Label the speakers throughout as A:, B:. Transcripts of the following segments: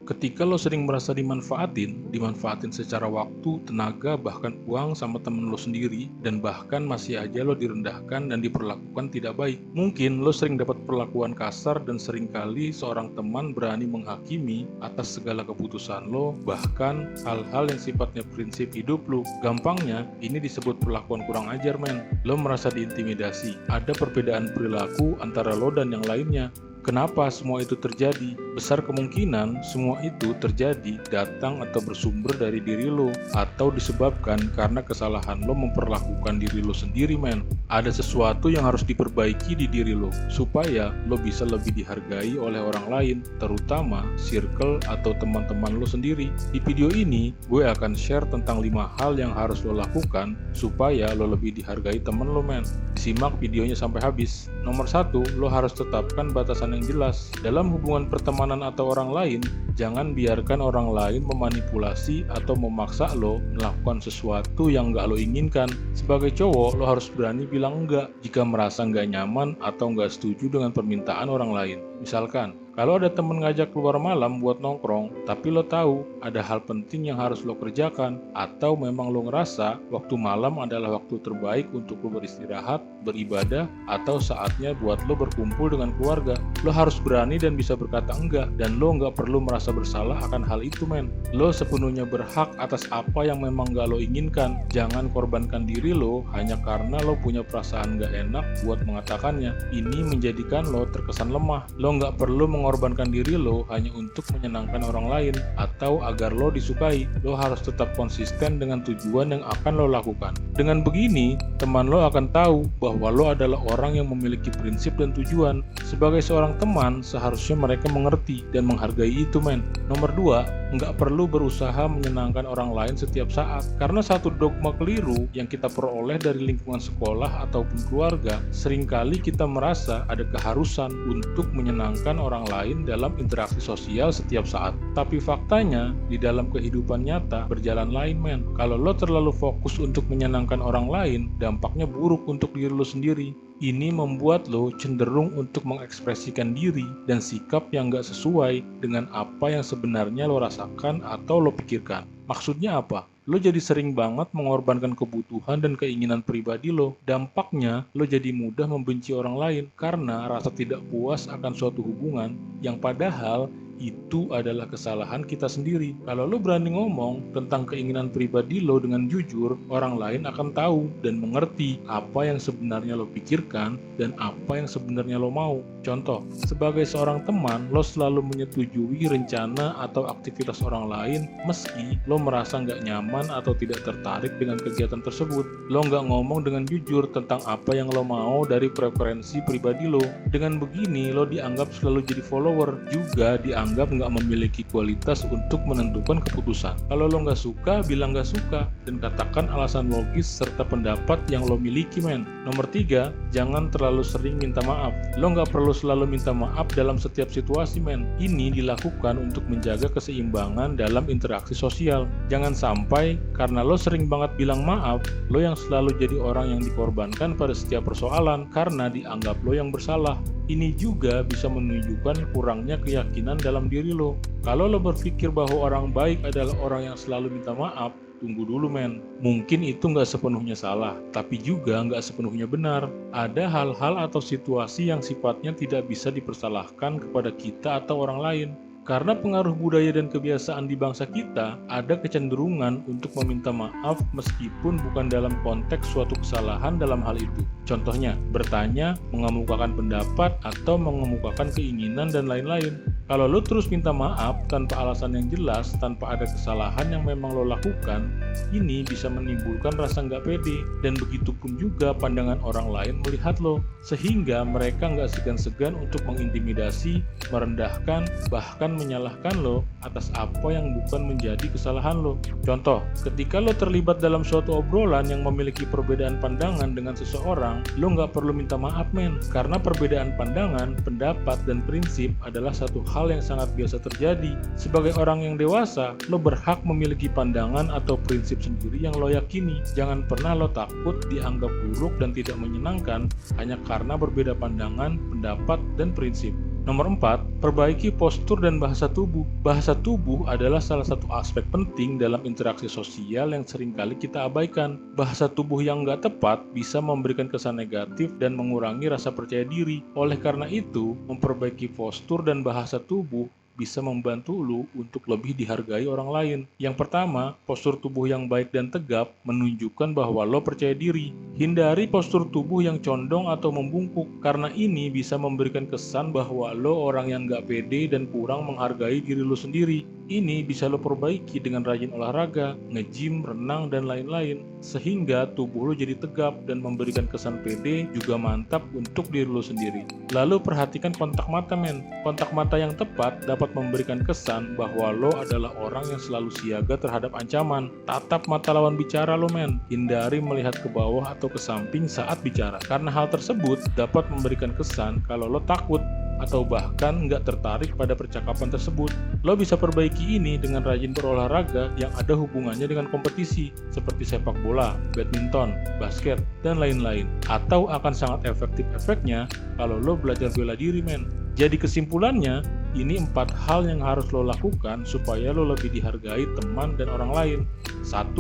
A: Ketika lo sering merasa dimanfaatin secara waktu, tenaga, bahkan uang sama temen lo sendiri, dan bahkan masih aja lo direndahkan dan diperlakukan tidak baik. Mungkin lo sering dapat perlakuan kasar dan seringkali seorang teman berani menghakimi atas segala keputusan lo, bahkan hal-hal yang sifatnya prinsip hidup lo. Gampangnya, ini disebut perlakuan kurang ajar, men. Lo merasa diintimidasi. Ada perbedaan perilaku antara lo dan yang lainnya. Kenapa semua itu terjadi? Besar kemungkinan semua itu terjadi datang atau bersumber dari diri lo, atau disebabkan karena kesalahan lo memperlakukan diri lo sendiri, men. Ada sesuatu yang harus diperbaiki di diri lo, supaya lo bisa lebih dihargai oleh orang lain, terutama circle atau teman-teman lo sendiri. Di video ini, gue akan share tentang 5 hal yang harus lo lakukan supaya lo lebih dihargai temen lo, men. Simak videonya sampai habis. Nomor 1, lo harus tetapkan batasan yang jelas. Dalam hubungan pertemanan atau orang lain, jangan biarkan orang lain memanipulasi atau memaksa lo melakukan sesuatu yang nggak lo inginkan. Sebagai cowok, lo harus berani bilang enggak jika merasa nggak nyaman atau nggak setuju dengan permintaan orang lain. Misalkan, kalau ada temen ngajak keluar malam buat nongkrong, tapi lo tahu ada hal penting yang harus lo kerjakan, atau memang lo ngerasa waktu malam adalah waktu terbaik untuk lo beristirahat, beribadah, atau saatnya buat lo berkumpul dengan keluarga, lo harus berani dan bisa berkata enggak, dan lo nggak perlu merasa bersalah akan hal itu, men. Lo sepenuhnya berhak atas apa yang memang nggak lo inginkan. Jangan korbankan diri lo hanya karena lo punya perasaan nggak enak buat mengatakannya. Ini menjadikan lo terkesan lemah. Lo nggak perlu mengorbankan diri lo hanya untuk menyenangkan orang lain atau agar lo disukai. Lo harus tetap konsisten dengan tujuan yang akan lo lakukan. Dengan begini, teman lo akan tahu bahwa lo adalah orang yang memiliki prinsip dan tujuan. Sebagai seorang teman, seharusnya mereka mengerti dan menghargai itu, men. Nomor 2, nggak perlu berusaha menyenangkan orang lain setiap saat. Karena satu dogma keliru yang kita peroleh dari lingkungan sekolah ataupun keluarga, seringkali kita merasa ada keharusan untuk menyenangkan orang lain dalam interaksi sosial setiap saat. Tapi faktanya, di dalam kehidupan nyata berjalan lain, men. Kalau lo terlalu fokus untuk menyenangkan orang lain, dampaknya buruk untuk diri lo sendiri. Ini membuat lo cenderung untuk mengekspresikan diri dan sikap yang gak sesuai dengan apa yang sebenarnya lo rasakan atau lo pikirkan. Maksudnya apa? Lo jadi sering banget mengorbankan kebutuhan dan keinginan pribadi lo. Dampaknya, lo jadi mudah membenci orang lain karena rasa tidak puas akan suatu hubungan yang padahal itu adalah kesalahan kita sendiri. Kalau lo berani ngomong tentang keinginan pribadi lo dengan jujur, orang lain akan tahu dan mengerti apa yang sebenarnya lo pikirkan dan apa yang sebenarnya lo mau. Contoh, sebagai seorang teman, lo selalu menyetujui rencana atau aktivitas orang lain meski lo merasa nggak nyaman atau tidak tertarik dengan kegiatan tersebut. Lo nggak ngomong dengan jujur tentang apa yang lo mau dari preferensi pribadi lo. Dengan begini, lo dianggap selalu jadi follower, juga dianggap nggak memiliki kualitas untuk menentukan keputusan. Kalau lo nggak suka, bilang nggak suka dan katakan alasan logis serta pendapat yang lo miliki, men. Nomor 3, jangan terlalu sering minta maaf. Lo nggak perlu selalu minta maaf dalam setiap situasi, men. Ini dilakukan untuk menjaga keseimbangan dalam interaksi sosial. Jangan sampai karena lo sering banget bilang maaf, lo yang selalu jadi orang yang dikorbankan pada setiap persoalan karena dianggap lo yang bersalah. Ini juga bisa menunjukkan kurangnya keyakinan dalam diri lo. Kalau lo berpikir bahwa orang baik adalah orang yang selalu minta maaf, tunggu dulu, men. Mungkin itu nggak sepenuhnya salah, tapi juga nggak sepenuhnya benar. Ada hal-hal atau situasi yang sifatnya tidak bisa dipersalahkan kepada kita atau orang lain. Karena pengaruh budaya dan kebiasaan di bangsa kita, ada kecenderungan untuk meminta maaf meskipun bukan dalam konteks suatu kesalahan dalam hal itu. Contohnya, bertanya, mengemukakan pendapat, atau mengemukakan keinginan dan lain-lain. Kalau lo terus minta maaf tanpa alasan yang jelas, tanpa ada kesalahan yang memang lo lakukan, ini bisa menimbulkan rasa nggak pede, dan begitupun juga pandangan orang lain melihat lo, sehingga mereka nggak segan-segan untuk mengintimidasi, merendahkan, bahkan menyalahkan lo atas apa yang bukan menjadi kesalahan lo. Contoh, ketika lo terlibat dalam suatu obrolan yang memiliki perbedaan pandangan dengan seseorang, lo nggak perlu minta maaf, men, karena perbedaan pandangan, pendapat, dan prinsip adalah satu hal yang sangat biasa terjadi. Sebagai orang yang dewasa, lo berhak memiliki pandangan atau prinsip sendiri yang lo yakini. Jangan pernah lo takut dianggap buruk dan tidak menyenangkan hanya karena berbeda pandangan, pendapat, dan prinsip. Nomor 4, perbaiki postur dan bahasa tubuh. Bahasa tubuh adalah salah satu aspek penting dalam interaksi sosial yang seringkali kita abaikan. Bahasa tubuh yang nggak tepat bisa memberikan kesan negatif dan mengurangi rasa percaya diri. Oleh karena itu, memperbaiki postur dan bahasa tubuh bisa membantu lu untuk lebih dihargai orang lain. Yang pertama, postur tubuh yang baik dan tegap menunjukkan bahwa lo percaya diri. Hindari postur tubuh yang condong atau membungkuk, karena ini bisa memberikan kesan bahwa lo orang yang gak pede dan kurang menghargai diri lo sendiri. Ini bisa lo perbaiki dengan rajin olahraga, nge-gym, renang, dan lain-lain, sehingga tubuh lo jadi tegap dan memberikan kesan pede juga mantap untuk diri lo sendiri. Lalu perhatikan kontak mata, men. Kontak mata yang tepat dapat memberikan kesan bahwa lo adalah orang yang selalu siaga terhadap ancaman. Tatap mata lawan bicara lo, men. Hindari melihat ke bawah atau ke samping saat bicara, karena hal tersebut dapat memberikan kesan kalau lo takut atau bahkan nggak tertarik pada percakapan tersebut. Lo bisa perbaiki ini dengan rajin berolahraga yang ada hubungannya dengan kompetisi, seperti sepak bola, badminton, basket, dan lain-lain. Atau akan sangat efektif efeknya kalau lo belajar bela diri, men. Jadi kesimpulannya, ini 4 hal yang harus lo lakukan supaya lo lebih dihargai teman dan orang lain. 1.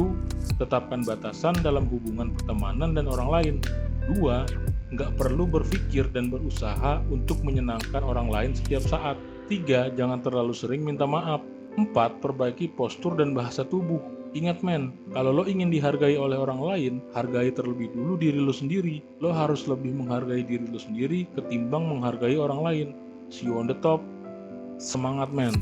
A: Tetapkan batasan dalam hubungan pertemanan dan orang lain. 2. Nggak perlu berpikir dan berusaha untuk menyenangkan orang lain setiap saat. 3. Jangan terlalu sering minta maaf. 4. Perbaiki postur dan bahasa tubuh. Ingat, men, kalau lo ingin dihargai oleh orang lain, hargai terlebih dulu diri lo sendiri. Lo harus lebih menghargai diri lo sendiri ketimbang menghargai orang lain. See you on the top. Semangat, men.